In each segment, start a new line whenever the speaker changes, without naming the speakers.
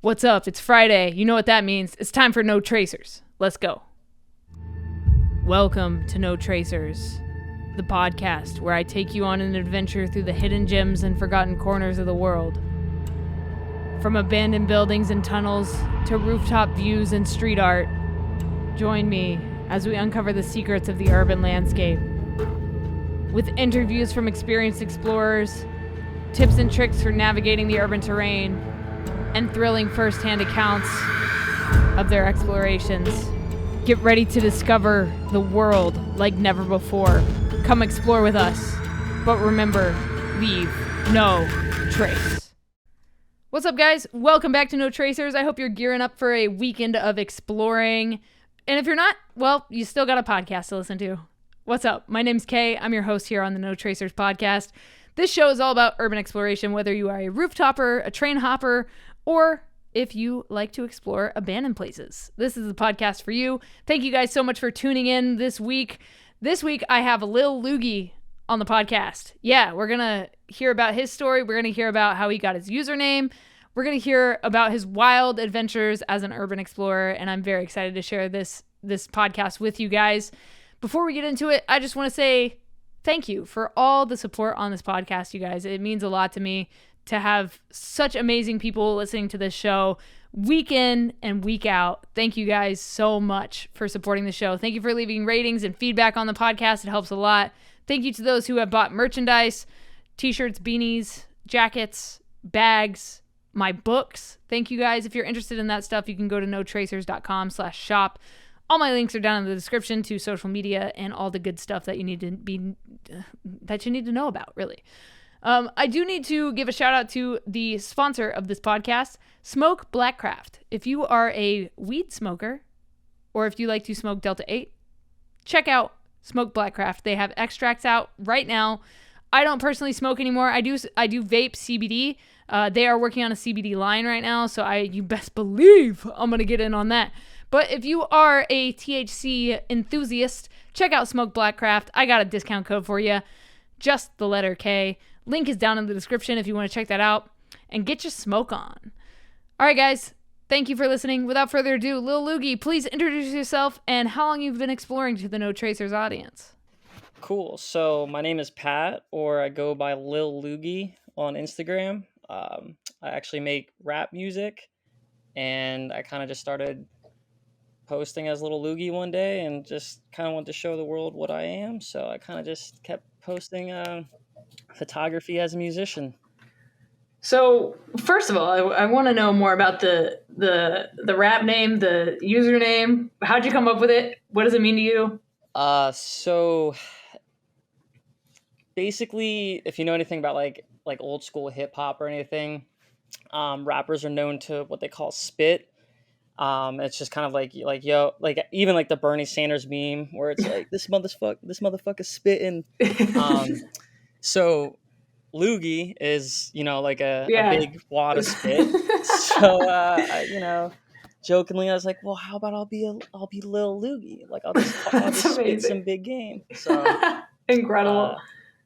What's up? It's Friday. You know what that means. It's time for No Tracers. Let's go. Welcome to No Tracers, the podcast where I take you on an adventure through the hidden gems and forgotten corners of the world. From abandoned buildings and tunnels to rooftop views and street art, join me as we uncover the secrets of the urban landscape. With interviews from experienced explorers, tips and tricks for navigating the urban terrain, and thrilling first-hand accounts of their explorations. Get ready to discover the world like never before. Come explore with us. But remember, leave no trace. What's up, guys? Welcome back to No Tracers. I hope you're gearing up for a weekend of exploring. And if you're not, well, you still got a podcast to listen to. What's up? My name's Kay. I'm your host here on the No Tracers podcast. This show is all about urban exploration, whether you are a rooftopper, a train hopper, or if you like to explore abandoned places. This is the podcast for you. Thank you guys so much for tuning in this week. This week, I have Lil Loogie on the podcast. Yeah, we're going to hear about his story. We're going to hear about how he got his username. We're going to hear about his wild adventures as an urban explorer, and I'm very excited to share this podcast with you guys. Before we get into it, I just want to say thank you for all the support on this podcast, you guys. It means a lot to me to have such amazing people listening to this show week in and week out. Thank you guys so much for supporting the show. Thank you for leaving ratings and feedback on the podcast. It helps a lot. Thank you to those who have bought merchandise, t-shirts, beanies, jackets, bags, my books. Thank you guys. If you're interested in that stuff, you can go to notracers.com/shop. All my links are down in the description to social media and all the good stuff that you need to know about, really. I do need to give a shout out to the sponsor of this podcast, Smoke Blackcraft. If you are a weed smoker, or if you like to smoke Delta 8, check out Smoke Blackcraft. They have extracts out right now. I don't personally smoke anymore. I do vape CBD. They are working on a CBD line right now, so you best believe I'm gonna get in on that. But if you are a THC enthusiast, check out Smoke Blackcraft. I got a discount code for you. Just the letter K. Link is down in the description if you want to check that out. And get your smoke on. All right, guys. Thank you for listening. Without further ado, Lil Loogie, please introduce yourself and how long you've been exploring to the No Tracers audience.
Cool. So my name is Pat, or I go by Lil Loogie on Instagram. I actually make rap music, and I kind of just started posting as Lil Loogie one day and just kind of wanted to show the world what I am. So I kind of just kept posting photography as a musician.
So first of all, I want to know more about the rap name, the username. How'd you come up with it? What does it mean to you?
So basically, if you know anything about like old school hip hop or anything, rappers are known to what they call spit. It's just kind of like yo, like even like the Bernie Sanders meme where it's like this motherfucker spitting. So Loogie is, like a big wad of spit. So jokingly I was like, well, how about I'll be Lil Loogie? Like I'll just spit some big game. So
incredible.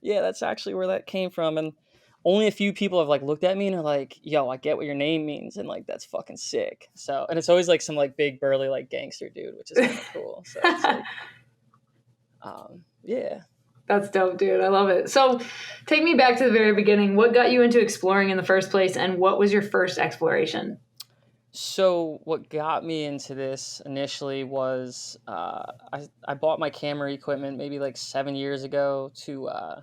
Yeah, that's actually where that came from, and only a few people have like looked at me and are like, yo, I get what your name means, and like that's fucking sick. So, and it's always like some like big burly like gangster dude, which is kind of cool. So it's like, yeah.
That's dope, dude. I love it. So take me back to the very beginning. What got you into exploring in the first place, and what was your first exploration?
So what got me into this initially was I bought my camera equipment maybe like 7 years ago to I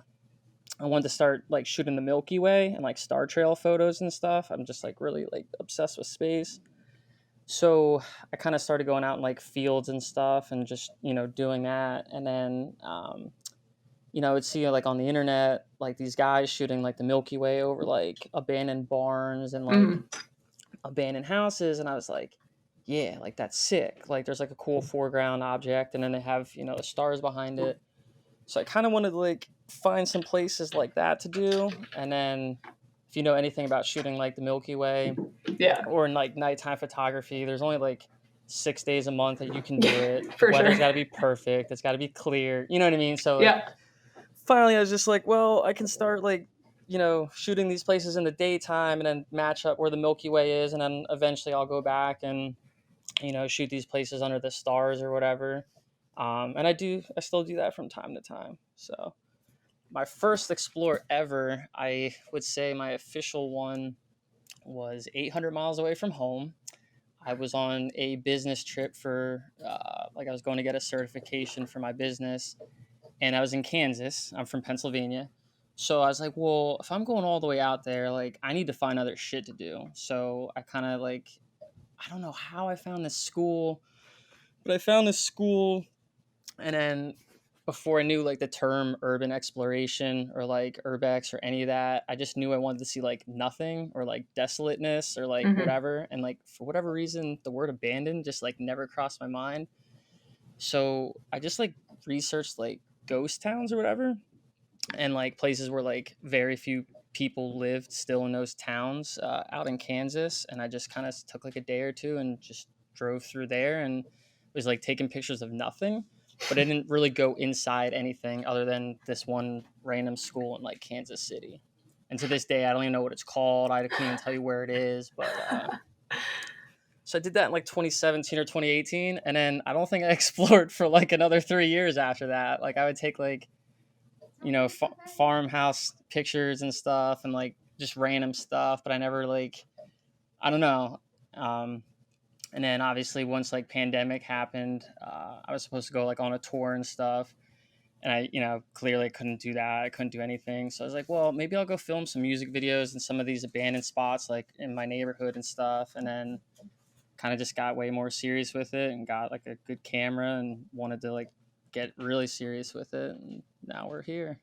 wanted to start like shooting the Milky Way and like star trail photos and stuff. I'm just like really like obsessed with space. So I kind of started going out in like fields and stuff and just, doing that. And then, I'd see like on the internet, like these guys shooting like the Milky Way over like abandoned barns and like abandoned houses. And I was like, yeah, like that's sick. Like there's like a cool foreground object and then they have, the stars behind it. So I kind of wanted to like find some places like that to do. And then if you know anything about shooting like the Milky Way or in like nighttime photography, there's only like 6 days a month that you can do it. Weather's got to be perfect. It's got to be clear. You know what I mean? So finally I was just like, well, I can start like, shooting these places in the daytime and then match up where the Milky Way is. And then eventually I'll go back and, shoot these places under the stars or whatever. And I still do that from time to time. So my first explore ever, I would say my official one was 800 miles away from home. I was on a business trip for, I was going to get a certification for my business, and I was in Kansas. I'm from Pennsylvania. So I was like, well, if I'm going all the way out there, like, I need to find other shit to do. So I kind of I don't know how I found this school, but I found this school, and then before I knew the term urban exploration or urbex or any of that, I just knew I wanted to see nothing or desolateness or whatever. And for whatever reason, the word abandoned just never crossed my mind. So I just researched ghost towns or whatever, and places where very few people lived still in those towns out in Kansas. And I just kind of took a day or two and just drove through there and was taking pictures of nothing, but I didn't really go inside anything other than this one random school in Kansas City. And to this day, I don't even know what it's called. I can't even tell you where it is, but so I did that in 2017 or 2018, and then I don't think I explored for another 3 years after that. I would take farmhouse pictures and stuff and just random stuff, but I never I don't know. And then obviously once pandemic happened, I was supposed to go on a tour and stuff, and I clearly couldn't do that. I couldn't do anything. So I was like, well, maybe I'll go film some music videos in some of these abandoned spots in my neighborhood and stuff. And then kind of just got way more serious with it and got a good camera and wanted to get really serious with it. And now we're here.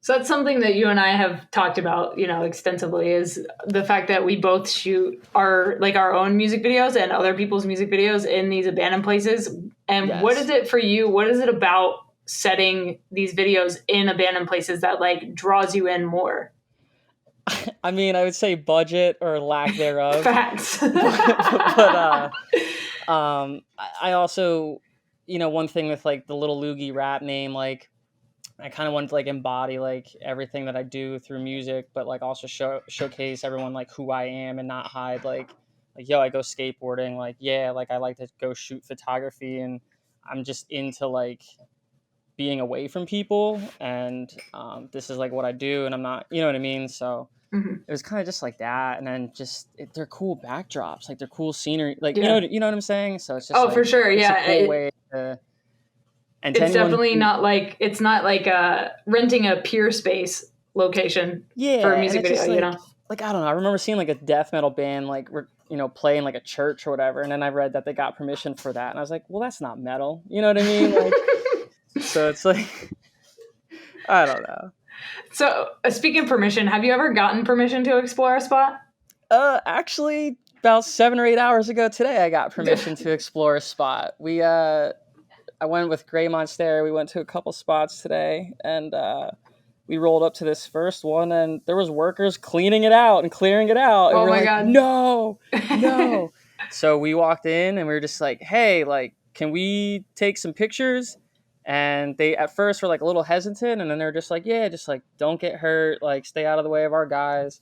So that's something that you and I have talked about, extensively, is the fact that we both shoot our own music videos and other people's music videos in these abandoned places. And
Yes.
What is it for you? What is it about setting these videos in abandoned places that draws you in more?
I mean, I would say budget or lack thereof.
Facts.
but I also, one thing with the Lil Loogie rap name, I kind of wanted to embody everything that I do through music, but also showcase everyone who I am and not hide yo, I go skateboarding, I like to go shoot photography, and I'm just into being away from people, and this is what I do, and I'm not, you know what I mean? So it was kind of just that, and then just they're cool backdrops, they're cool scenery,
yeah.
you know what I'm saying? So it's just
for sure,
it's
yeah.
a cool way to. And
it's definitely not it's not renting a Pure Space location for a music video,
I don't know. I remember seeing a death metal band playing a church or whatever, and then I read that they got permission for that, and I was like, well, that's not metal. You know what I mean? So it's I don't know.
So speaking of permission, have you ever gotten permission to explore a spot?
Actually, about 7 or 8 hours ago today, I got permission to explore a spot. I went with Gray Monster. We went to a couple spots today, and we rolled up to this first one, and there was workers cleaning it out and clearing it out. And
oh my God.
No. So we walked in, and we were just hey, can we take some pictures? And they at first were a little hesitant, and then they're just yeah, just don't get hurt, stay out of the way of our guys.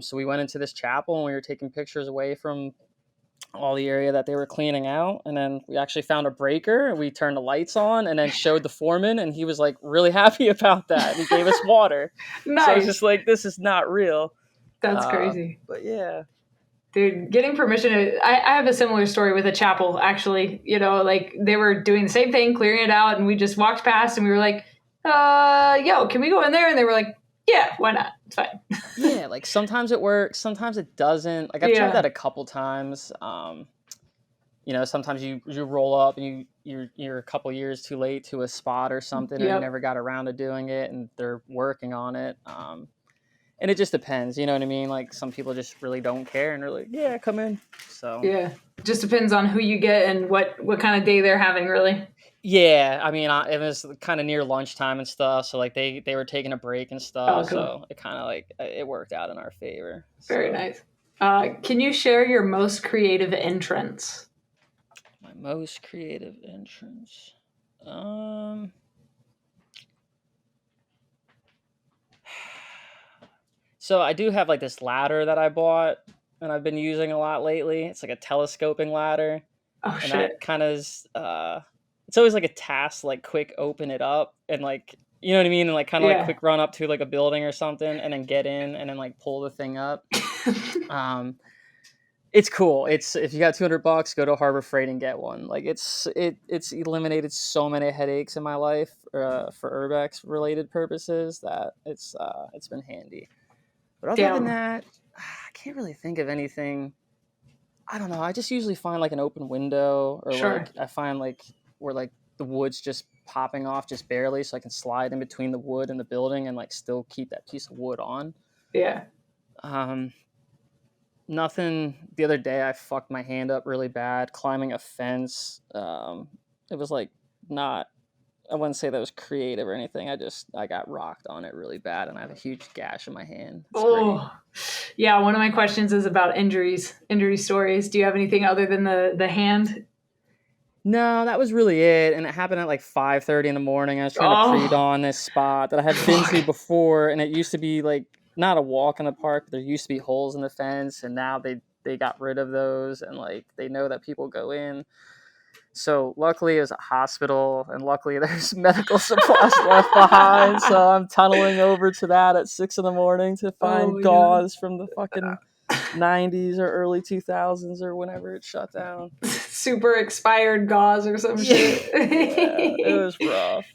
So we went into this chapel, and we were taking pictures away from all the area that they were cleaning out, and then we actually found a breaker, and we turned the lights on and then showed the foreman, and he was really happy about that, and he gave us water.
Nice.
So I was just this is not real.
That's crazy.
But yeah,
dude, getting permission, I have a similar story with a chapel, actually. They were doing the same thing, clearing it out, and we just walked past, and we were yo, can we go in there? And they were yeah, why not? It's fine.
Yeah, sometimes it works, sometimes it doesn't. I've tried that a couple times. Sometimes you roll up and you're a couple years too late to a spot or something, or you never got around to doing it, and they're working on it. And it just depends, you know what I mean? Some people just really don't care, and they're yeah, come in. So
yeah, just depends on who you get and what kind of day they're having, really.
Yeah, I mean, it was kind of near lunchtime and stuff, so they were taking a break and stuff.
Oh, cool.
So it kind of it worked out in our favor.
Very nice. Can you share your most creative entrance?
My most creative entrance. So I do have like this ladder that I bought and I've been using a lot lately. It's like a telescoping ladder,
Oh
and
shit.
that kind of is. It's always like a task, like quick open it up and like you know what I mean, and like kind of like
Yeah.
quick run up to like a building or something, and then get in and then like pull the thing up. Um, it's cool. It's if you got $200, go to Harbor Freight and get one. Like it's eliminated so many headaches in my life for urbex related purposes that it's been handy. But other than
Damn.
that, I can't really think of anything. I don't know. I just usually find like an open window, or
Sure.
like I find like where like the wood's just popping off just barely, so I can slide in between the wood and the building and like still keep that piece of wood on.
Yeah.
Um, Nothing. The other day, I fucked my hand up really bad climbing a fence. It was like not. I wouldn't say that was creative or anything. I got rocked on it really bad, and I have a huge gash in my hand. It's great.
Oh, yeah. One of my questions is about injury stories. Do you have anything other than the hand?
No, that was really it, and it happened at like 5:30 in the morning. I was trying to
Oh,
pre-dawn this spot that I had been to
fuck.
before, and it used to be like not a walk in the park, but there used to be holes in the fence, and now they got rid of those, and like they know that people go in. So luckily it was a hospital, and luckily there's medical supplies left behind. So I'm tunneling over to that at 6 in the morning to
Oh
find
my god.
gauze from the fucking 90s or early 2000s or whenever it shut down.
Super expired gauze or some
Yeah,
shit.
yeah, it was rough.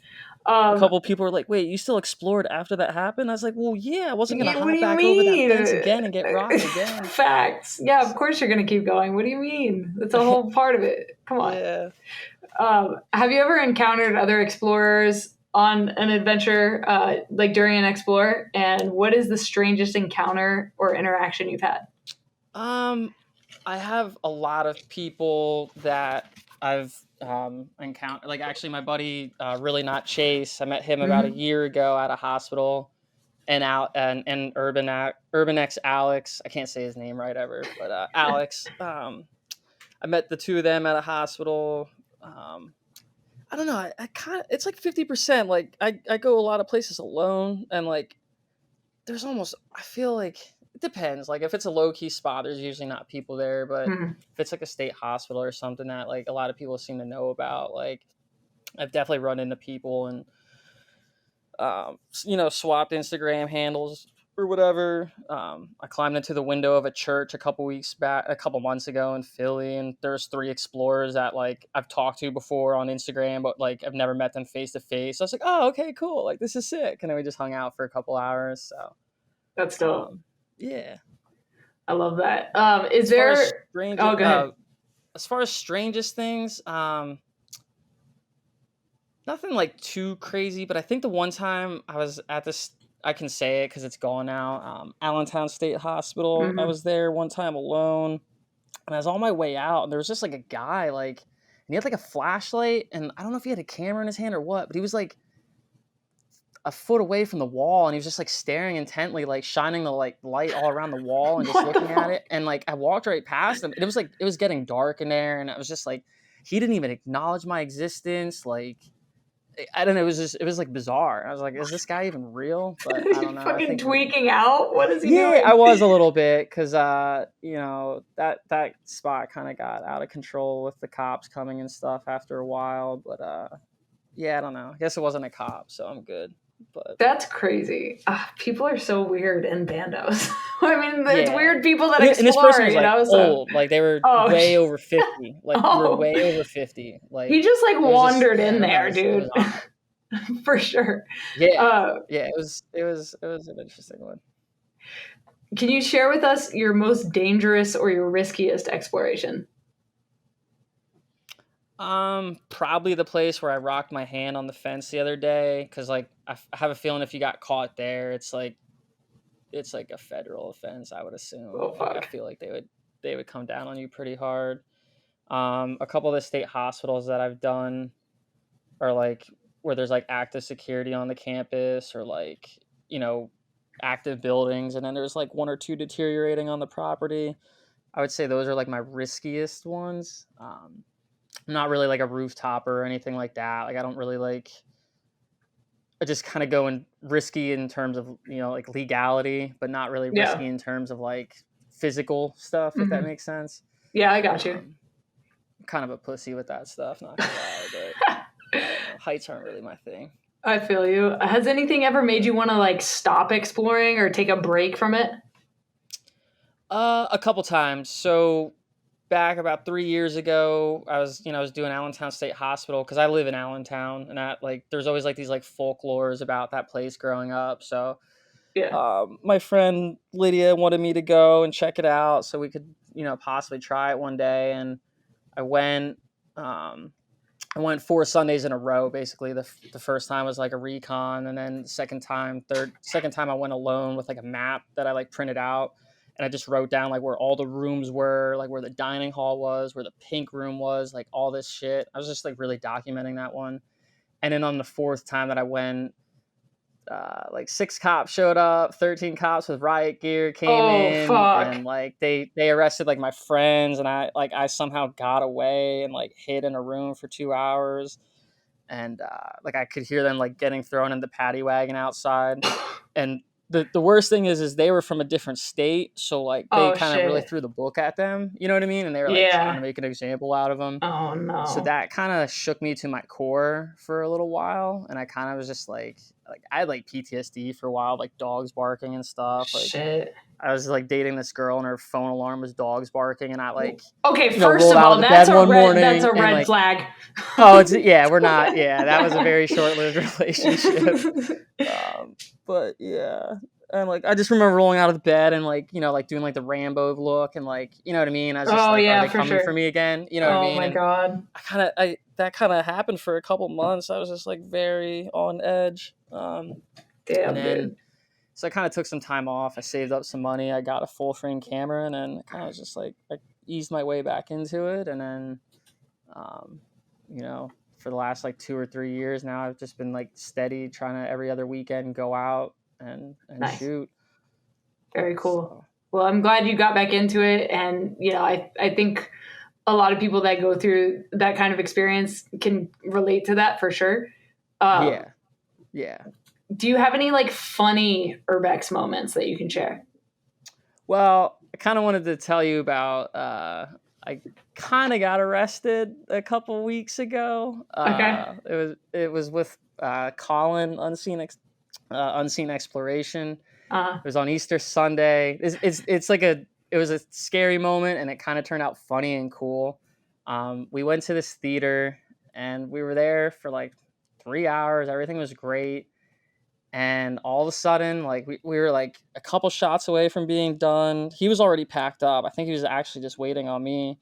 A
um,
couple people were like, "Wait, you still explored after that happened?" I was like, "Well, yeah, I wasn't gonna
yeah, what do
hop
you
back over that fence
mean?
again and get rocked again."
Facts. Yeah, of course you're gonna keep going. What do you mean? That's a whole part of it. Come on.
Yeah.
Have you ever encountered other explorers on an adventure, like during an explore? And what is the strangest encounter or interaction you've had?
Um, I have a lot of people that I've encountered. Like actually, my buddy, really not Chase. I met him about a
Mm-hmm.
year ago at a hospital, and out and Urban X Alex. I can't say his name right ever, but Alex. I met the two of them at a hospital. Um, I don't know. I kind of it's like 50%. Like I go a lot of places alone, and like there's almost I feel like it depends. Like if it's a low key spot, there's usually not people there. But
Mm-hmm.
if it's like a state hospital or something that like a lot of people seem to know about, like I've definitely run into people and swapped Instagram handles or whatever. I climbed into the window of a church a couple months ago in Philly, and there's three explorers that like I've talked to before on Instagram, but like I've never met them face to face. So I was like, oh, okay, cool, like this is sick, and then we just hung out for a couple hours. So
That's dope.
um, yeah.
I love that. Is
As far as
there?
strange,
Oh, go ahead.
as far as strangest things, nothing like too crazy, but I think the one time I was at this, I can say it because it's gone now. Allentown State Hospital. I
Mm-hmm.
was there one time alone, and I was on my way out, and there was just like a guy, like, and he had like a flashlight, and I don't know if he had a camera in his hand or what, but he was like a foot away from the wall, and he was just like staring intently, like shining the like light all around the wall, and just
What the
looking at
fuck?
it. And like I walked right past him, and it was like it was getting dark in there, and I was just like, he didn't even acknowledge my existence, like. I don't know. It was like bizarre. I was like, is this guy even real? But I
Is
don't
he
know. I
fucking
think,
tweaking out? What is he
yeah, I
doing?
was a little bit because, that spot kind of got out of control with the cops coming and stuff after a while. But, yeah, I don't know. I guess it wasn't a cop, so I'm good. But
That's crazy. People are so weird in bandos. I mean, it's
yeah.
weird people that
And this person
explore,
was
you
like
know? So,
old. Like they were
oh,
way over 50. Like they were
oh,
way over 50.
he
Like
just like
it was just,
wandered
yeah, I
in
don't know.
there,
It was
dude,
odd.
for sure.
Yeah.
Uh,
Yeah. It was an interesting one.
can you share with us your most dangerous or your riskiest exploration?
Probably the place where I rocked my hand on the fence the other day, because like I have a feeling if you got caught there, it's like a federal offense. I would assume.
Oh
Like I
fuck.
feel like they would come down on you pretty hard. A couple of the state hospitals that I've done are like where there's like active security on the campus, or like you know active buildings, and then there's like one or two deteriorating on the property. I would say those are like my riskiest ones. I'm not really like a rooftop or anything like that. Like I don't really like just kind of going risky in terms of, like legality, but not really
Yeah.
risky in terms of like physical stuff, if that
Mhm.
makes sense.
Yeah, I got you.
Kind of a pussy with that stuff, not gonna lie, but I don't know. Heights aren't really my thing.
I feel you. Has anything ever made you want to like stop exploring or take a break from it?
A couple times. So back about 3 years ago, I was doing Allentown State Hospital because I live in Allentown, and there's always like these like folklores about that place growing up. So
Yeah.
my friend Lydia wanted me to go and check it out so we could, possibly try it one day. And I went. I went 4 Sundays in a row. Basically, the first time was like a recon, and then second time I went alone with like a map that I like printed out, and I just wrote down like where all the rooms were, like where the dining hall was, where the pink room was, like all this shit. I was just like really documenting that one. And then on the fourth time that I went, like 6 cops showed up, 13 cops with riot gear came
Oh,
in,
fuck.
and like they arrested like my friends, and I somehow got away and like hid in a room for 2 hours, and like I could hear them like getting thrown in the paddy wagon outside. And the worst thing is they were from a different state, so like they
Oh,
kind of really
shit.
threw the book at them, you know what I mean? And they were like trying to
Yeah.
make an example out of them.
Oh,
So
no.
that kind of shook me to my core for a little while, and I kind of was just like I had like PTSD for a while, like dogs barking and stuff. Like
Shit.
I was like dating this girl, and her phone alarm was dogs barking, and I like
Okay, first
rolled
of
out
all,
of the bed one
that's
morning
a
and
red
like,
flag.
oh, we're not, that was a very short-lived relationship. But yeah. And like I just remember rolling out of the bed and like like doing like the Rambo look, and like you know what I mean. I was just
Oh,
like, are
yeah,
they
for
coming for
sure.
me again? You know what I
Oh,
mean?
my
And
God.
that kind of happened for a couple months. I was just like very on edge. And
Damn,
then
dude.
so I kind of took some time off. I saved up some money. I got a full frame camera, and then kind of just like I eased my way back into it. And then, um, for the last like 2 or 3 years now, I've just been like steady, trying to every other weekend go out and
Nice.
shoot.
Very cool.
So
Well, I'm glad you got back into it. And, I think a lot of people that go through that kind of experience can relate to that for sure.
yeah.
Do you have any like funny urbex moments that you can share?
Well, I kind of wanted to tell you about. I kind of got arrested a couple weeks ago.
Okay.
It was with Colin, unseen exploration.
Uh,
It was on Easter Sunday. It's like it was a scary moment, and it kind of turned out funny and cool. We went to this theater, and we were there for like 3 hours. Everything was great. And all of a sudden, like we were like a couple shots away from being done. He was already packed up. I think he was actually just waiting on me.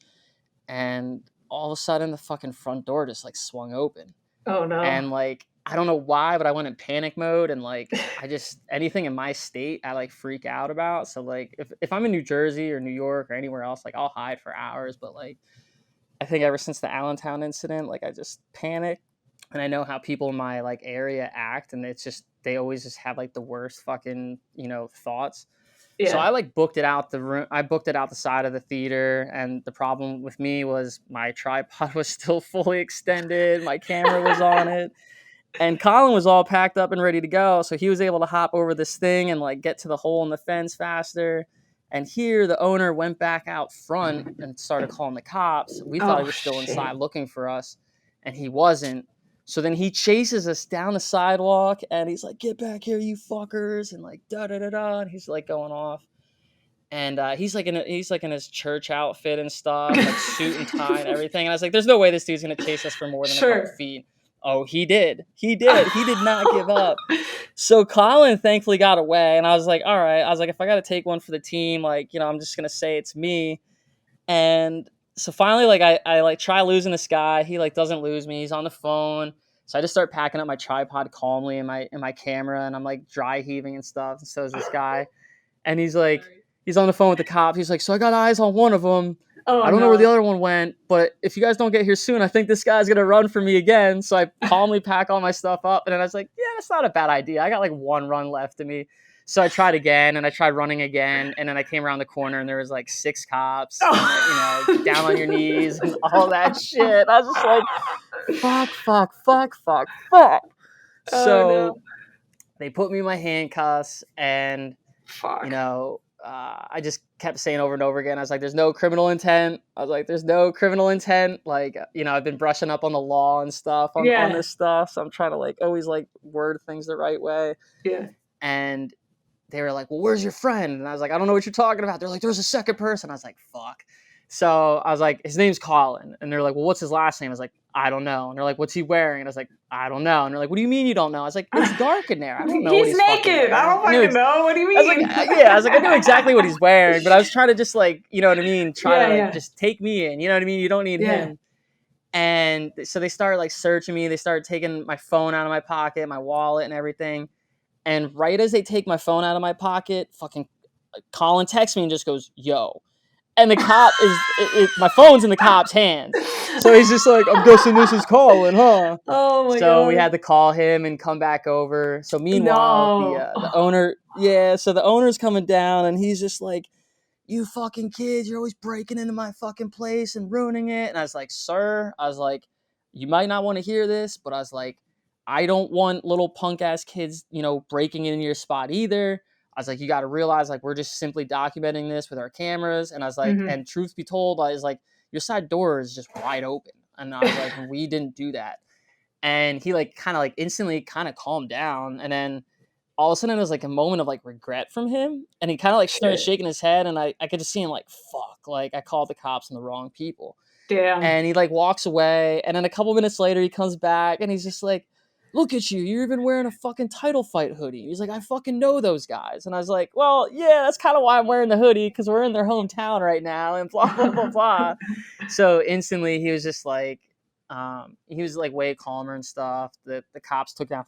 And all of a sudden, the fucking front door just like swung open.
oh no.
And like I don't know why, but I went in panic mode, and like I just anything in my state I like freak out about. So like if I'm in New Jersey or New York or anywhere else, like I'll hide for hours. But like I think ever since the Allentown incident, like I just panic, and I know how people in my like area act, and it's just they always just have like the worst fucking thoughts. So I
Yeah.
like booked it out the room. I booked it out the side of the theater, and the problem with me was my tripod was still fully extended. My camera was on it, and Colin was all packed up and ready to go. So he was able to hop over this thing and like get to the hole in the fence faster. And here the owner went back out front and started calling the cops. We thought he
Oh
was still inside
shit.
looking for us, and he wasn't. So then he chases us down the sidewalk, and he's like, "Get back here, you fuckers!" and like da da da da. And he's like going off, and he's like in his church outfit and stuff, like suit and tie and everything. And I was like, "There's no way this dude's gonna chase us for more than a couple
Sure.
feet." Oh, he did. He did. He did not give up. So Colin thankfully got away, and I was like, "All right." I was like, "If I got to take one for the team, like I'm just gonna say it's me." And so finally, like I like try losing this guy. He like doesn't lose me. He's on the phone. So I just start packing up my tripod calmly and my camera, and I'm like dry heaving and stuff. And so is this guy, and he's on the phone with the cops. He's like, "So I got eyes on one of them.
Oh
I don't know where the
no.
other one went, but if you guys don't get here soon, I think this guy's gonna run for me again." So I calmly pack all my stuff up, and then I was like, "Yeah, that's not a bad idea. I got like one run left of me." So I tried again, and I tried running again, and then I came around the corner, and there was like 6 cops, and down on your knees and all that shit. I was just like, fuck.
Oh no.
So they put me in my handcuffs, and
Fuck.
I just kept saying over and over again, I was like, there's no criminal intent. I was like, there's no criminal intent. Like, I've been brushing up on the law and stuff on
Yeah.
this stuff. So I'm trying to like always like word things the right way.
Yeah.
And they were like, well, where's your friend? And I was like, I don't know what you're talking about. They're like, there's a second person. I was like, fuck. So I was like, his name's Colin. And they're like, well, what's his last name? I was like, I don't know. And they're like, what's he wearing? And I was like, I don't know. And they're like, what do you mean you don't know? I was like, it's dark in there. I don't know what
He's
he's fucking
naked.
wearing.
I don't fucking know. What do you
I was like,
mean?
yeah, I was like, I knew exactly what he's wearing, but I was trying to just like, you know what I mean? Try to like,
Yeah.
just take me in, you know what I mean? You don't need
Yeah.
him. And so they started like searching me. They started taking my phone out of my pocket, my wallet and everything. And right as they take my phone out of my pocket, fucking Colin texts me and just goes, yo. And the cop my phone's in the cop's hands. So he's just like, I'm guessing this is Colin, huh?
Oh my
So
god.
we had to call him and come back over. So meanwhile,
No.
the owner, so the owner's coming down and he's just like, you fucking kids, you're always breaking into my fucking place and ruining it. And I was like, sir, I was like, you might not want to hear this, but I was like, I don't want little punk ass kids, breaking into your spot either. I was like, you got to realize, like, we're just simply documenting this with our cameras. And I was like, and truth be told, I was like, your side door is just wide open. And I was like, we didn't do that. And he like kind of like instantly kind of calmed down. And then all of a sudden it was like a moment of like regret from him. And he kind of like started shaking his head. And I could just see him like, fuck, like I called the cops on the wrong people.
Damn.
And he like walks away. And then a couple minutes later he comes back and he's just like, look at you, you're even wearing a fucking title fight hoodie. He's like, I fucking know those guys. And I was like, well, yeah, that's kind of why I'm wearing the hoodie, because we're in their hometown right now and blah, blah, blah, blah. So instantly he was just like, he was like way calmer and stuff. The cops took down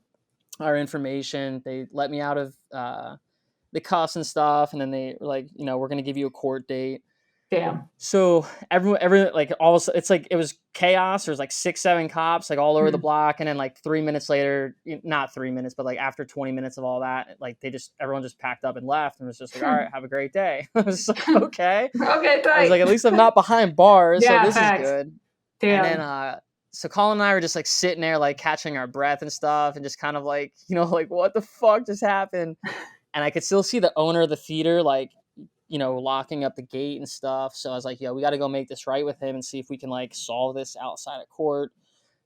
our information. They let me out of the cuffs and stuff. And then they were like, we're going to give you a court date.
Damn.
So everyone like all of a sudden, it's like it was chaos. There's like 6-7 cops like all over the block, and then like 3 minutes later, not 3 minutes, but like after 20 minutes of all that, like everyone just packed up and left, and was just like, all right, have a great day. I was like, okay,
Okay,
I was like, at least I'm not behind bars,
Yeah,
so this
facts.
is good.
Damn.
And then so Colin and I were just like sitting there like catching our breath and stuff, and just kind of like like what the fuck just happened. And I could still see the owner of the theater like locking up the gate and stuff. So I was like, we got to go make this right with him and see if we can like solve this outside of court.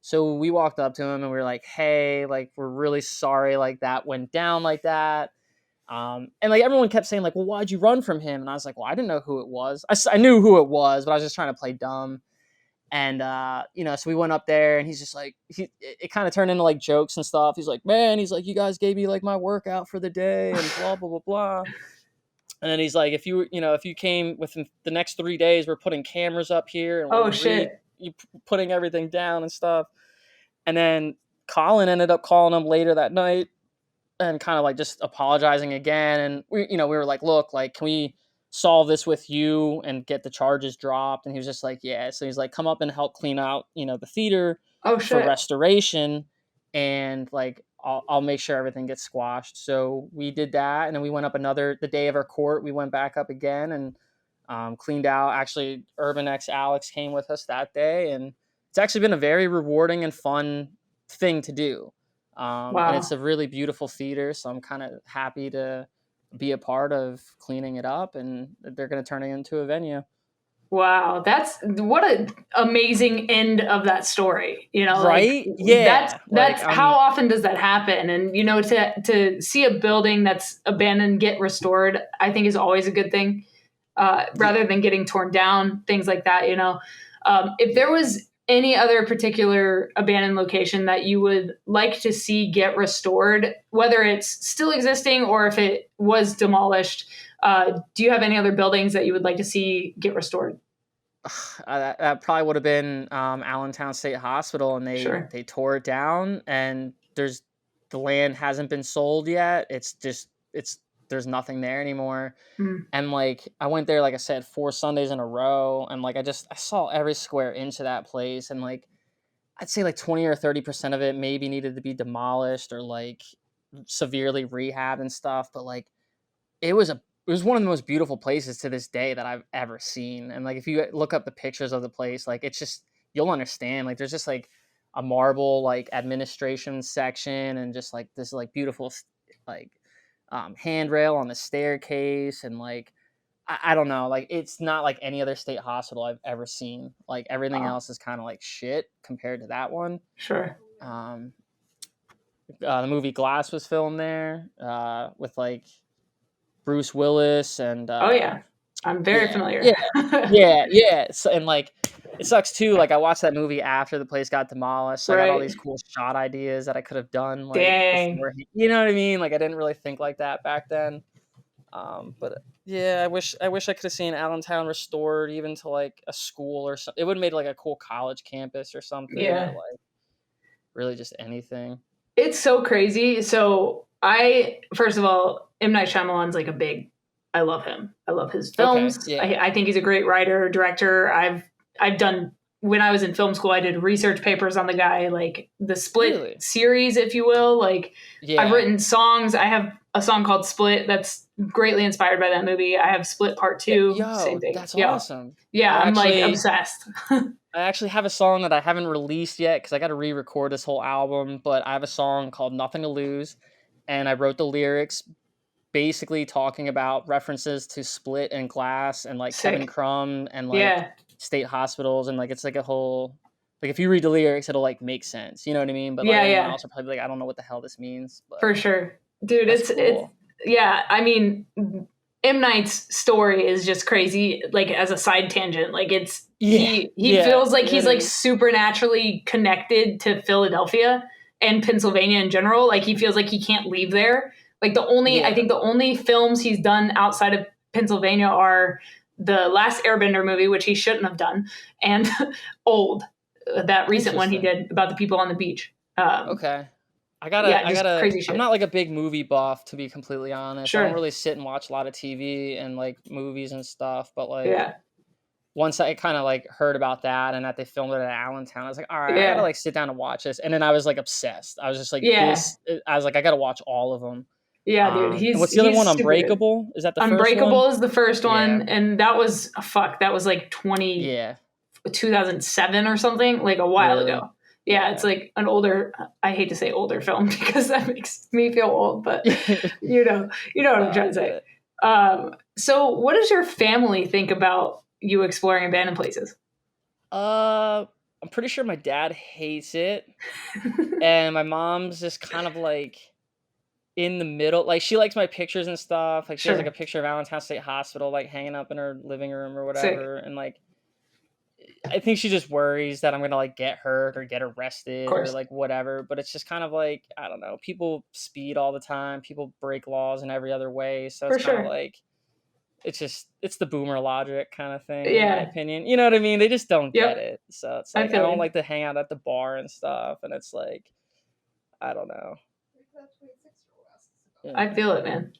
So we walked up to him and we were like, hey, like, we're really sorry. Like that went down like that. And like everyone kept saying like, well, why'd you run from him? And I was like, well, I didn't know who it was. I knew who it was, but I was just trying to play dumb. And, so we went up there and he's just like, it kind of turned into like jokes and stuff. He's like, man, he's like, you guys gave me like my workout for the day and blah, blah, blah, blah. And then he's like, if you came within the next 3 days, we're putting cameras up here and we're putting everything down and stuff. And then Colin ended up calling him later that night and kind of like just apologizing again. And we were like, look, like, can we solve this with you and get the charges dropped? And he was just like, yeah. So he's like, come up and help clean out, the theater for restoration. And like, I'll make sure everything gets squashed. So we did that. And then we went up the day of our court, we went back up again and cleaned out. Actually, Urban X Alex came with us that day. And it's actually been a very rewarding and fun thing to do. And it's a really beautiful theater. So I'm kind of happy to be a part of cleaning it up, and they're going to turn it into a venue.
Wow, that's what an amazing end of that story.
Right?
Like,
yeah.
That's how often does that happen? And to see a building that's abandoned get restored, I think is always a good thing. Rather than getting torn down, things like that. If there was any other particular abandoned location that you would like to see get restored, whether it's still existing or if it was demolished, do you have any other buildings that you would like to see get restored?
That probably would have been Allentown State Hospital, and they tore it down, and the land hasn't been sold yet. There's nothing there anymore. And like I went there, like I said, 4 Sundays in a row, and like I saw every square inch of that place, and like I'd say like 20 or 30% of it maybe needed to be demolished or like severely rehabbed and stuff, but like it was one of the most beautiful places to this day that I've ever seen. And like if you look up the pictures of the place, like it's just, you'll understand, like there's just like a marble like administration section, and just like this like beautiful like handrail on the staircase, and like I don't know, like it's not like any other state hospital I've ever seen. Like everything
Wow.
else is kind of like shit compared to that one.
Sure.
The movie Glass was filmed there with like Bruce Willis and
Oh yeah, I'm very familiar.
yeah. So, and like it sucks too. Like I watched that movie after the place got demolished. So I got all
Right.
these cool shot ideas that I could have done like
Dang.
before. You know what I mean? Like I didn't really think like that back then. But yeah, I wish I could have seen Allentown restored even to like a school or something. It would have made like a cool college campus or something, or
Yeah.
like really just anything.
It's so crazy. So first of all, M. Night Shyamalan's like I love him. I love his films.
Okay, yeah.
I think he's a great writer, director. I've done, when I was in film school, I did research papers on the guy, like the Split
Really?
series, if you will. Like
Yeah.
I've written songs. I have a song called Split that's greatly inspired by that movie. I have Split Part 2. Same thing.
That's awesome.
Yeah, I'm like obsessed.
I actually have a song that I haven't released yet because I got to re-record this whole album, but I have a song called Nothing to Lose, and I wrote the lyrics basically talking about references to Split and Glass and like
Sick.
Kevin Crumb and like state hospitals, and like it's like a whole, like if you read the lyrics it'll like make sense, you know what I mean? But like anyone else will probably be like, I don't know what the hell this means. But
for sure. Dude,
it's
cool. I mean, M. Night's story is just crazy, like as a side tangent. Like he feels like he's like supernaturally connected to Philadelphia and Pennsylvania in general. Like he feels like he can't leave there. Like I think the only films he's done outside of Pennsylvania are the last Airbender movie, which he shouldn't have done, and Old, that recent one he did about the people on the beach.
Okay. I gotta,
crazy shit.
I'm not like a big movie buff, to be completely honest.
Sure.
I don't really sit and watch a lot of TV and like movies and stuff, but like once I kind of like heard about that and that they filmed it at Allentown, I was like, all right, I gotta like sit down and watch this. And then I was like obsessed. I was just like, I was like, I gotta watch all of them.
Yeah, dude.
And what's the other one? Unbreakable? Is that the first one?
Unbreakable is the first one, and that was that was like 2007 or something, like a while ago. Yeah, it's like an older, I hate to say older film because that makes me feel old, but you know what I'm trying to say. So what does your family think about you exploring abandoned places?
I'm pretty sure my dad hates it. And my mom's just kind of like in the middle. Like she likes my pictures and stuff. Like she has like a picture of Allentown State Hospital like hanging up in her living room or whatever. Sick. And like I think she just worries that I'm gonna like get hurt or get arrested or like whatever. But it's just kind of like, I don't know, people speed all the time, people break laws in every other way. So it's kind of like it's the boomer logic kind of thing, in my opinion. You know what I mean? They just don't get it. So it's like I don't like to hang out at the bar and stuff, and it's like I don't know.
I feel it, man.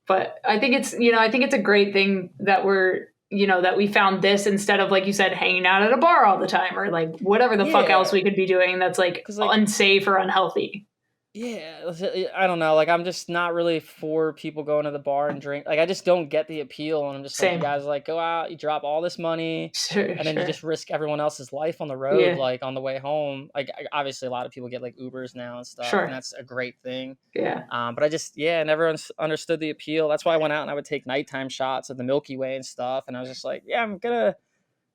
But I think it's a great thing that that we found this instead of, like you said, hanging out at a bar all the time or like whatever the fuck else we could be doing that's like unsafe or unhealthy.
Yeah, I don't know. Like, I'm just not really for people going to the bar and drink. Like, I just don't get the appeal. And I'm just like, you guys like go out, you drop all this money, and then you just risk everyone else's life on the road, like on the way home. Like, obviously, a lot of people get like Ubers now and stuff, and that's a great thing.
Yeah.
But I just, never understood the appeal. That's why I went out and I would take nighttime shots of the Milky Way and stuff. And I was just like,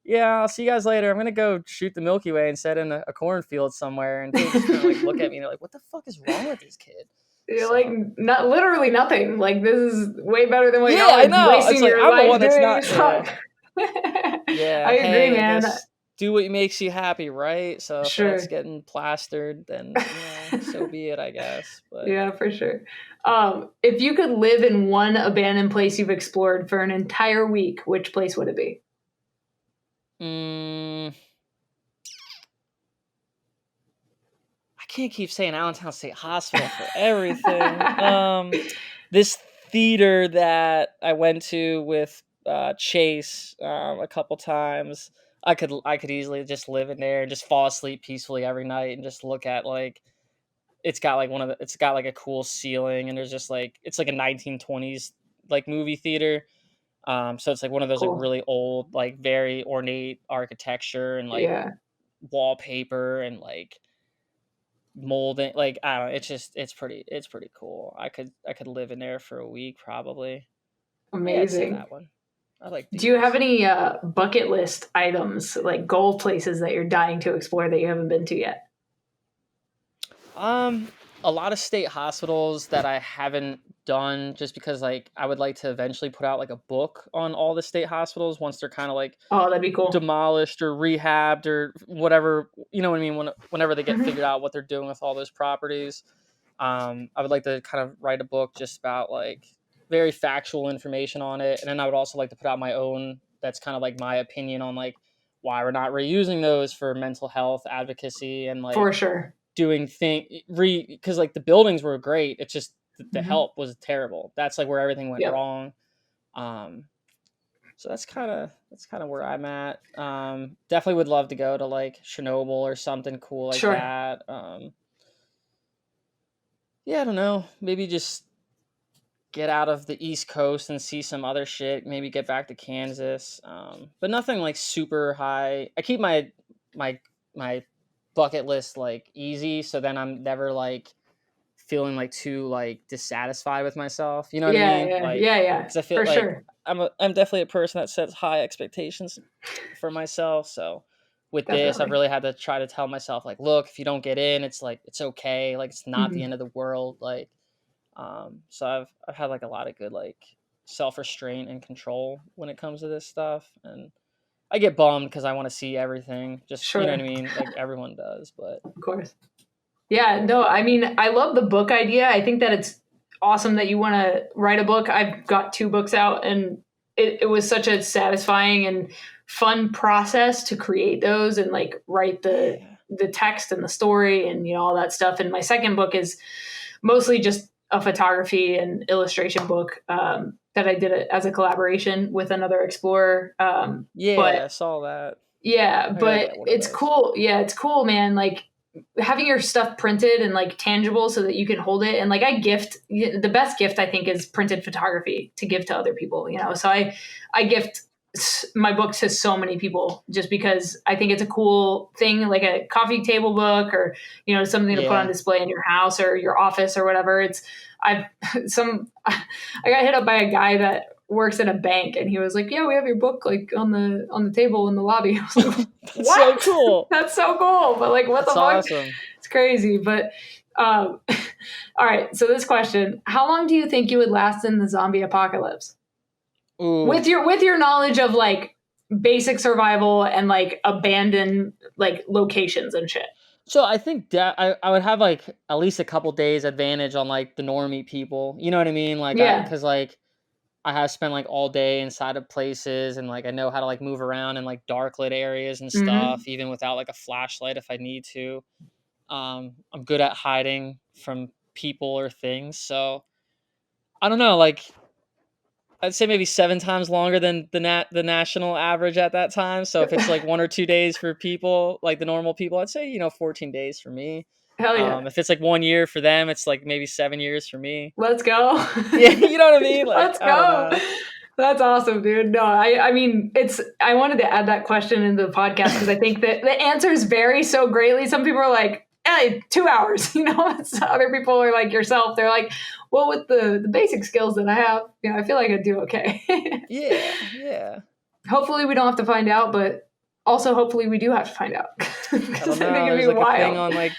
I'll see you guys later. I'm going to go shoot the Milky Way and set in a cornfield somewhere. And people just kind of like look at me and they're like, what the fuck is wrong with this kid?
You're like, not literally nothing. Like, this is way better than what y'all
I know.
wasting
like,
your
I'm
life
the one that's
doing.
not. I
agree, man.
Do what makes you happy, right? So if that's getting plastered, then so be it, I guess. But
yeah, for sure. If you could live in one abandoned place you've explored for an entire week, which place would it be?
I can't keep saying Allentown State Hospital for everything. This theater that I went to with Chase a couple times, I could easily just live in there and just fall asleep peacefully every night and just look at like it's got like a cool ceiling, and there's just like it's like a 1920s like movie theater. So it's like one of those like really old, like very ornate architecture and like wallpaper and like molding. Like, I don't know. It's pretty cool. I could live in there for a week probably. Yeah, I'd say
Amazing.
that one. I like
Do you have
beaches.
any bucket list items, like goal places that you're dying to explore that you haven't been to yet?
Um, a lot of state hospitals that I haven't done just because like I would like to eventually put out like a book on all the state hospitals once they're kind of like
Oh, that'd be cool.
demolished or rehabbed or whatever, you know what I mean, whenever they get
Mhm.
figured out what they're doing with all those properties. I would like to kind of write a book just about like very factual information on it, and then I would also like to put out my own that's kind of like my opinion on like why we're not reusing those for mental health advocacy and
For
like
sure.
doing because like the buildings were great, it's just the
Hmm.
help was terrible. That's like where everything went
Yep.
wrong. um so that's kind of where I'm at. Definitely would love to go to like Chernobyl or something cool like
Sure.
that. Yeah, I don't know, maybe just get out of the East Coast and see some other shit, maybe get back to Kansas. But nothing like super high. I keep my my bucket list like easy, so then I'm never like feeling like too like dissatisfied with myself. You know what I
Yeah,
mean?
yeah,
Like,
yeah, yeah.
because I feel
For
like
sure.
I'm definitely a person that sets high expectations for myself. So with this, I've
Definitely.
really had to try to tell myself like, look, if you don't get in, it's like it's okay. Like it's not the
Hmm.
end of the world. Like, so I've had like a lot of good like self restraint and control when it comes to this stuff, and I get bummed because I want to see everything. Just, you know what I
Sure.
mean? Like everyone does, but
Of course. Yeah, no, I mean, I love the book idea. I think that it's awesome that you want to write a book. I've got two books out, and it was such a satisfying and fun process to create those and like write
yeah,
the text and the story and all that stuff. And my second book is mostly just a photography and illustration book that I did it as a collaboration with another explorer.
yeah,
But
I saw that.
yeah,
I gotta
but
get one of
it's
those.
cool. Yeah, it's cool, man. Like having your stuff printed and like tangible so that you can hold it. And like I gift the best gift I think is printed photography to give to other people. So I gift my book to so many people just because I think it's a cool thing, like a coffee table book or something to put on
Yeah.
display in your house or your office or whatever. I've some I got hit up by a guy that works at a bank and he was like, yeah, we have your book like on the table in the lobby. I was like,
That's so
what?
cool.
That's so cool, but like what the
That's
fuck?
awesome.
It's crazy. But um all right, so this question, how long do you think you would last in the zombie apocalypse
Ooh.
with your knowledge of like basic survival and like abandoned like locations and shit?
So I think that I would have like at least a couple days advantage on like the normie people. You know what I mean? Like
Yeah.
because like I have spent like all day inside of places and like I know how to like move around in like dark lit areas and
Hmm.
stuff, even without like a flashlight if I need to. I'm good at hiding from people or things. So I don't know, like I'd say maybe 7 times longer than the national average at that time. So if it's like 1 or 2 days for people, like the normal people, I'd say, 14 days for me.
Hell yeah.
If it's like 1 year for them, it's like maybe 7 years for me.
Let's go.
Yeah, you know what I mean? Like,
Let's
I don't
go.
know.
That's awesome, dude. No, I mean, I wanted to add that question into the podcast because I think that the answers vary so greatly. Some people are like, hey, 2 hours, other people are like yourself. They're like, well, with the basic skills that I have, I feel like I'd do okay.
Yeah, yeah.
Hopefully we don't have to find out, but also hopefully we do have to find out
I
because
don't
I think
know.
it'd
There's
be
like a thing
wild.
on like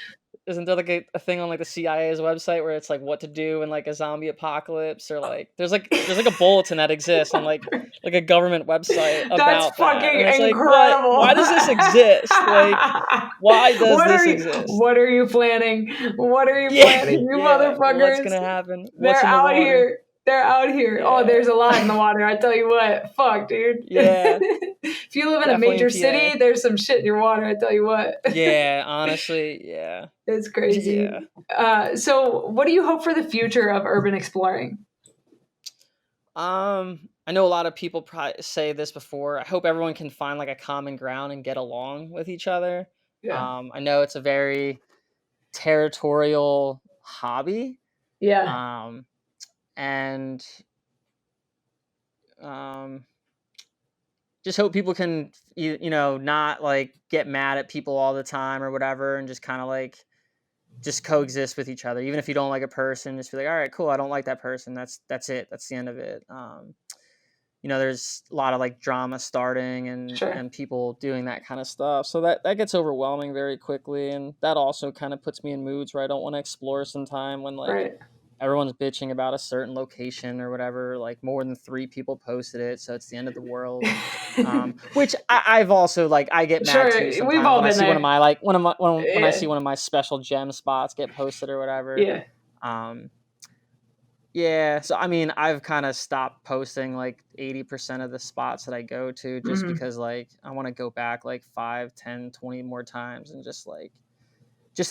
isn't there like a thing on like the CIA's website where it's like what to do in like a zombie apocalypse or like there's like a bulletin that exists on like a government website
That's
about that.
fucking
And it's like what
incredible.
why does this exist? Like why does
What are
this
you
exist?
what are you planning? What are you
Yeah,
planning, you
yeah. What's
motherfuckers?
gonna happen? What's
They're
in the
out
water?
here. They're out here. Oh,
Yeah.
there's a lot in the water. I tell you what. Fuck, dude.
Yeah.
If you live in a
Definitely in
major
PA.
city, there's some shit in your water. I tell you what.
Yeah, honestly, yeah.
It's crazy.
Yeah.
So, what do you hope for the future of urban exploring?
I know a lot of people probably say this before. I hope everyone can find like a common ground and get along with each other.
Yeah.
I know it's a very territorial hobby.
Yeah.
Um, and um, just hope people can, not like get mad at people all the time or whatever, and just kind of like just coexist with each other. Even if you don't like a person, just be like, all right, cool, I don't like that person. That's it. That's the end of it. There's a lot of like drama starting and people doing that kind of stuff. So that gets overwhelming very quickly. And that also kind of puts me in moods where I don't want to explore sometime when like everyone's bitching about a certain location or whatever, like more than 3 people posted it. So it's the end of the world. Which I've also like, I get mad too sometimes
we've all
when I
been
see
there.
when I see one of my special gem spots get posted or whatever. Yeah, so I mean, I've kind of stopped posting like 80% of the spots that I go to just because like I want to go back like 5, 10, 20 more times and just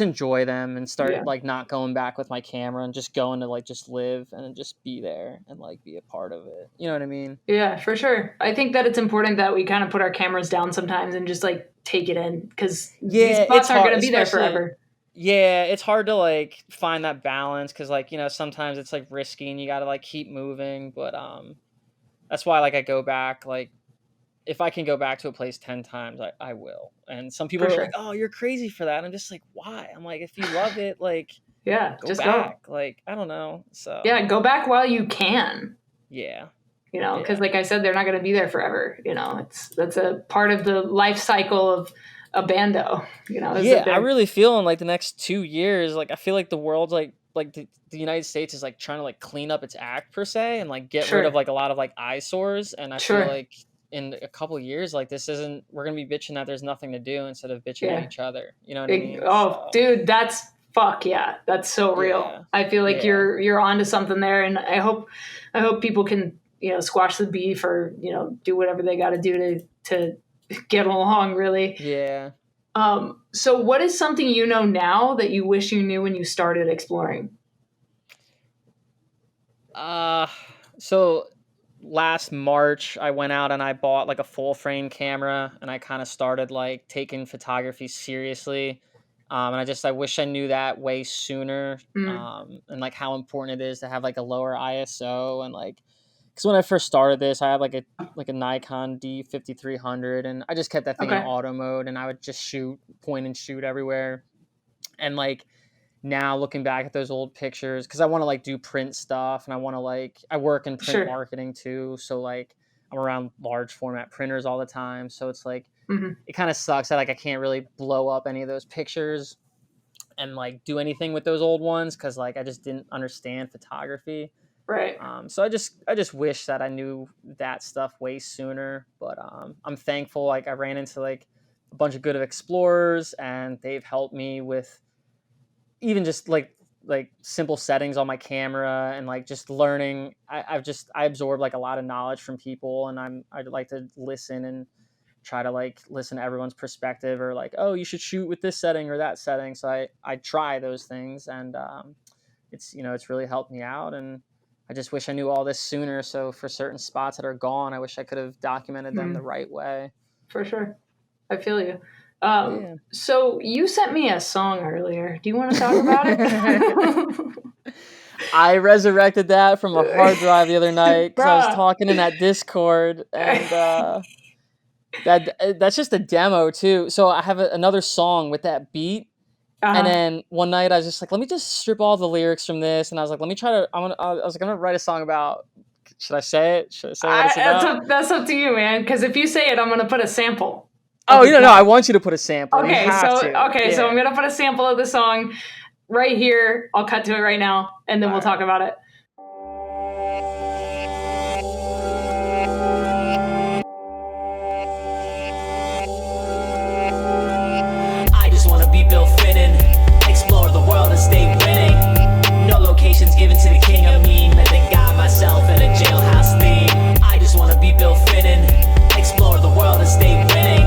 enjoy them and start like not going back with my camera and just going to like just live and just be there and like be a part of it. You know what I mean?
Yeah, for sure. I think that it's important that we kind of put our cameras down sometimes and just like take it in because these spots aren't going to be there forever.
Yeah, it's hard to like find that balance because like, sometimes it's like risky and you got to like keep moving. But that's why like I go back, like if I can go back to a place 10 times, I will. And some people are like, oh, you're crazy for that. I'm just like, why? I'm like, if you love it, like, go
just
back.
Go.
Like, I don't know. So
yeah, go back while you can.
Yeah.
Because like I said, they're not going to be there forever. That's a part of the life cycle of a bando,
I really feel in like the next 2 years, like I feel like the world's like the United States is like trying to like clean up its act per se and like get rid of like a lot of like eyesores. And I feel like in a couple of years, like we're gonna be bitching that there's nothing to do instead of bitching at each other. You know what I mean?
Oh, dude, that's that's so real. Yeah. I feel like you're onto something there, and I hope people can squash the beef or do whatever they got to do to get along, really.
Yeah.
So what is something now that you wish you knew when you started exploring?
So last March I went out and I bought like a full frame camera and I kind of started like taking photography seriously. And I wish I knew that way sooner. And like how important it is to have like a lower ISO and like, because when I first started this, I had like a Nikon D5300, and I just kept that thing in auto mode, and I would just point and shoot everywhere. And like now looking back at those old pictures, because I want to like do print stuff, and I want to like I work in print marketing too, so like I'm around large format printers all the time, so it's like it kind of sucks that like I can't really blow up any of those pictures and like do anything with those old ones because like I just didn't understand photography.
Right.
So I just wish that I knew that stuff way sooner, but I'm thankful. Like I ran into like a bunch of good explorers and they've helped me with even just like simple settings on my camera and like just learning. I absorb like a lot of knowledge from people, and I'd like to listen and try to like listen to everyone's perspective or like, oh, you should shoot with this setting or that setting. So I try those things, and it's really helped me out. And I just wish I knew all this sooner. So for certain spots that are gone, I wish I could have documented them the right way.
For sure. I feel you. So you sent me a song earlier. Do you want to talk about it?
I resurrected that from a hard drive the other night because I was talking in that Discord, and that's just a demo too. So I have another song with that beat. And then one night I was just like, let me just strip all the lyrics from this. And I was like, I'm gonna write a song about, should I say it? Should I say what it's about?
That's up to you, man. Because if you say it, I'm gonna put a sample.
Oh, no, I want you to put a sample.
Okay, so I'm gonna put a sample of the song right here. I'll cut to it right now, and then we'll talk about it.
Stay winning. No locations given to the king of me. Met the guy myself in a jailhouse theme. I just wanna be Bill Finnan. Explore the world and stay winning.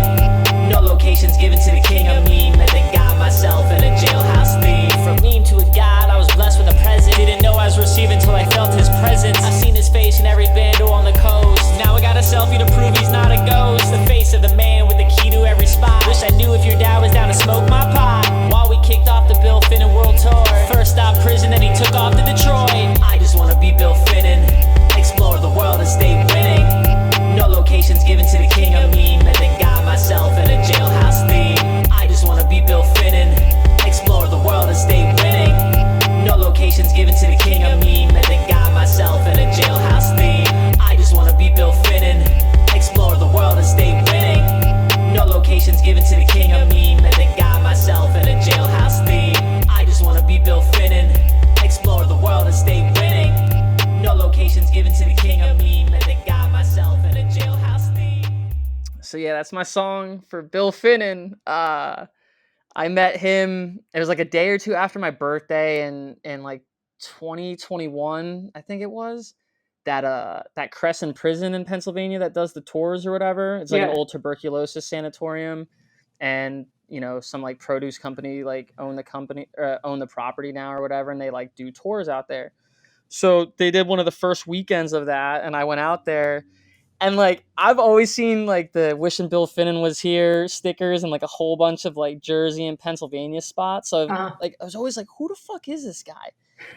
No locations given to the king of me. Met the guy myself in a jailhouse theme. From meme to a god, I was blessed with a present. Didn't know I was receiving till I felt his presence. I've seen his face in every bando on the coast. Now I got a selfie to prove he's not a ghost. The face of the man with the key to every spot. Wish I knew if your dad was down to smoke my pot. While we kicked off the Bill Finnan world tour. First stop prison, then he took off to Detroit. I just wanna be Bill Finnan. Explore the world and stay winning. No locations given to the king of me. Met the guy king of me. Met the guy myself in a jailhouse theme. I just wanna be Bill Finnan, explore the world and stay winning. No locations given to the king of me. Met the guy myself in a jailhouse theme.
So yeah, that's my song for Bill Finnan. I met him. It was like a day or two after my birthday, in like 2021, I think it was. That Crescent Prison in Pennsylvania that does the tours or whatever. It's like an old tuberculosis sanatorium, and some like produce company like own the property now or whatever, and they like do tours out there. So they did one of the first weekends of that, and I went out there. And like I've always seen like the "Wishing Bill Finnan was here" stickers and like a whole bunch of like Jersey and Pennsylvania spots. So I was always like, who the fuck is this guy?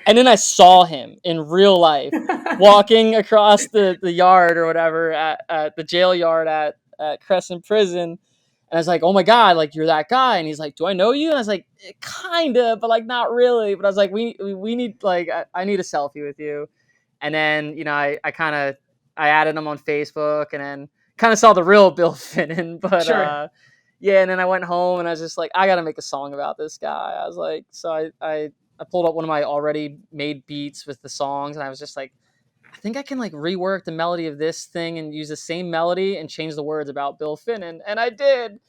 And then I saw him in real life walking across the yard or whatever at the jail yard at Crescent Prison. And I was like, oh my God, like you're that guy. And he's like, do I know you? And I was like, kind of, but like not really. But I was like, we need like, I need a selfie with you. And then, I added him on Facebook, and then kind of saw the real Bill Finnan. But yeah, and then I went home and I was just like, I got to make a song about this guy. I was like, so I pulled up one of my already made beats with the songs, and I was just like, I think I can like rework the melody of this thing and use the same melody and change the words about Bill Finnan. And I did.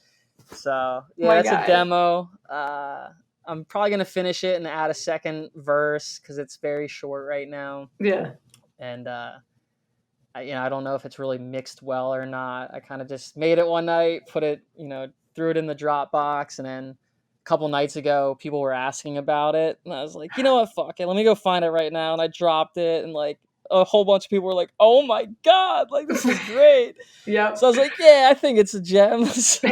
So yeah, that's a demo. I'm probably going to finish it and add a second verse because it's very short right now.
Yeah.
And, I don't know if it's really mixed well or not. I kind of just made it one night, put it, threw it in the Dropbox, and then a couple nights ago, people were asking about it, and I was like, you know what, fuck it, let me go find it right now, and I dropped it, and like a whole bunch of people were like, oh my God, like this is great.
Yeah.
So I was like, yeah, I think it's a gem. So.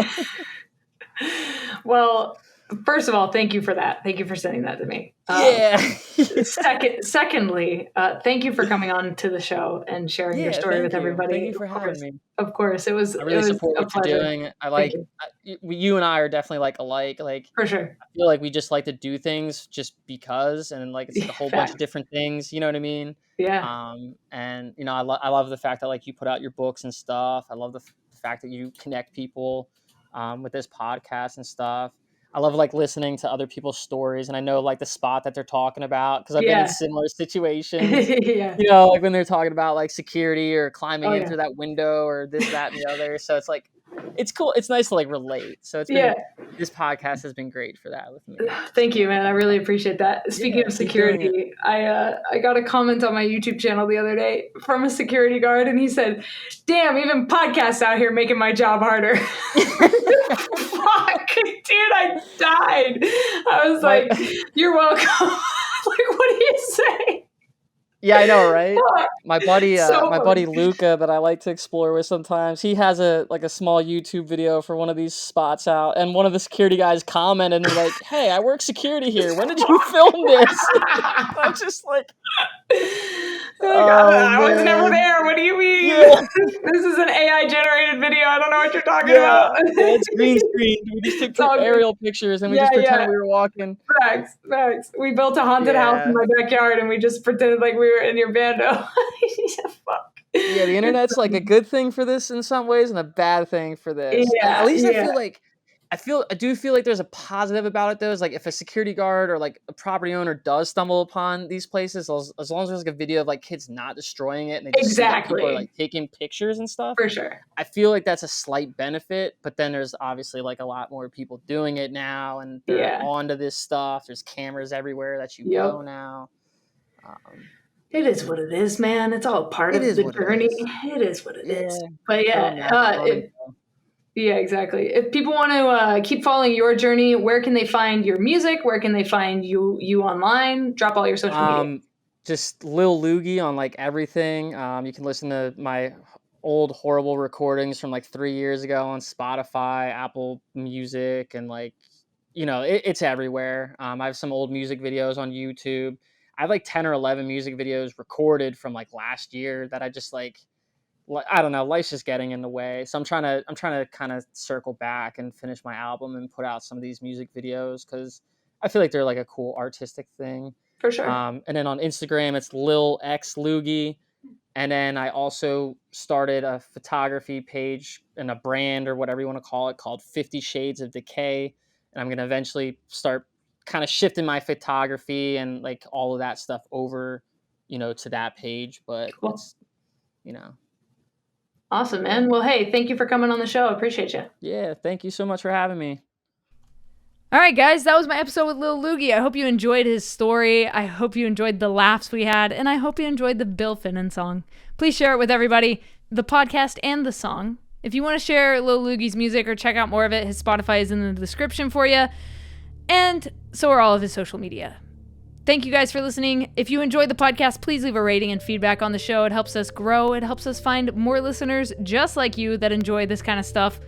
Well, first of all, thank you for that. Thank you for sending that to me.
Yeah.
Secondly, thank you for coming on to the show and sharing your story with everybody.
Thank you for having me.
Of course, I
really support what you're doing. I like you and I are definitely like alike. Like
for sure.
I feel like we just like to do things just because, and like it's like a whole bunch of different things. You know what I mean?
Yeah.
And I love the fact that like you put out your books and stuff. I love the fact that you connect people with this podcast and stuff. I love like listening to other people's stories, and I know like the spot that they're talking about because I've been in similar situations. Like when they're talking about like security or climbing in through that window or this, that, and the other. So it's like, it's cool. It's nice to like relate. So it's been, this podcast has been great for that with me.
Thank you, man. I really appreciate that. Speaking of security, I got a comment on my YouTube channel the other day from a security guard, and he said, "Damn, even podcasts out here making my job harder." Fuck, dude, I died. I was like, "You're welcome." Like, what do you say?
Yeah, I know, right? My buddy Luca that I like to explore with sometimes, he has a small YouTube video for one of these spots out, and one of the security guys commented and like, "Hey, I work security here. When did you film this?" I'm just like,
I was never there. What do you mean? Yeah. This is an AI generated video. I don't know what you're talking about.
It's green screen. We just took 2 aerial pictures and we just pretended we were walking.
Facts. We built a haunted house in my backyard and we just pretended like we were in your bando. Fuck.
Yeah, the internet's like a good thing for this in some ways and a bad thing for this. Yeah, at least I do feel like there's a positive about it though. Is like if a security guard or like a property owner does stumble upon these places, as long as there's like a video of like kids not destroying it and they just see that people are like taking pictures and stuff.
For sure.
I feel like that's a slight benefit, but then there's obviously like a lot more people doing it now and they're onto this stuff. There's cameras everywhere that you go now.
It is what it is, man. It's all part of the journey. It is what it is. But yeah, exactly. If people want to keep following your journey, where can they find your music? Where can they find you online? Drop all your social media.
Just Lil Loogie on like everything. You can listen to my old horrible recordings from like 3 years ago on Spotify, Apple Music, and like, it's everywhere. I have some old music videos on YouTube. I have like 10 or 11 music videos recorded from like last year that I just like, I don't know, life's just getting in the way. So I'm trying to kind of circle back and finish my album and put out some of these music videos because I feel like they're like a cool artistic thing.
For sure.
And then on Instagram, it's Lil X Loogie. And then I also started a photography page and a brand or whatever you want to call it called 50 Shades of Decay. And I'm going to eventually start kind of shifting my photography and like all of that stuff over, to that page. But
Cool.
it's,
Awesome, man. Well, hey, thank you for coming on the show. I appreciate you.
Yeah, thank you so much for having me.
All right, guys, that was my episode with Lil Loogie. I hope you enjoyed his story. I hope you enjoyed the laughs we had, and I hope you enjoyed the Bill Finnan song. Please share it with everybody, the podcast and the song. If you want to share Lil Loogie's music or check out more of it, his Spotify is in the description for you, and so are all of his social media. Thank you guys for listening. If you enjoyed the podcast, please leave a rating and feedback on the show. It helps us grow. It helps us find more listeners just like you that enjoy this kind of stuff.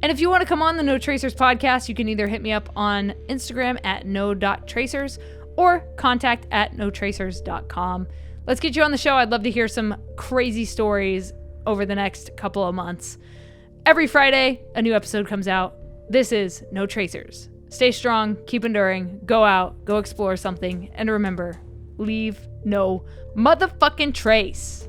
And if you want to come on the No Tracers podcast, you can either hit me up on Instagram at no.tracers or contact@notracers.com. Let's get you on the show. I'd love to hear some crazy stories over the next couple of months. Every Friday, a new episode comes out. This is No Tracers. Stay strong, keep enduring, go out, go explore something, and remember, leave no motherfucking trace.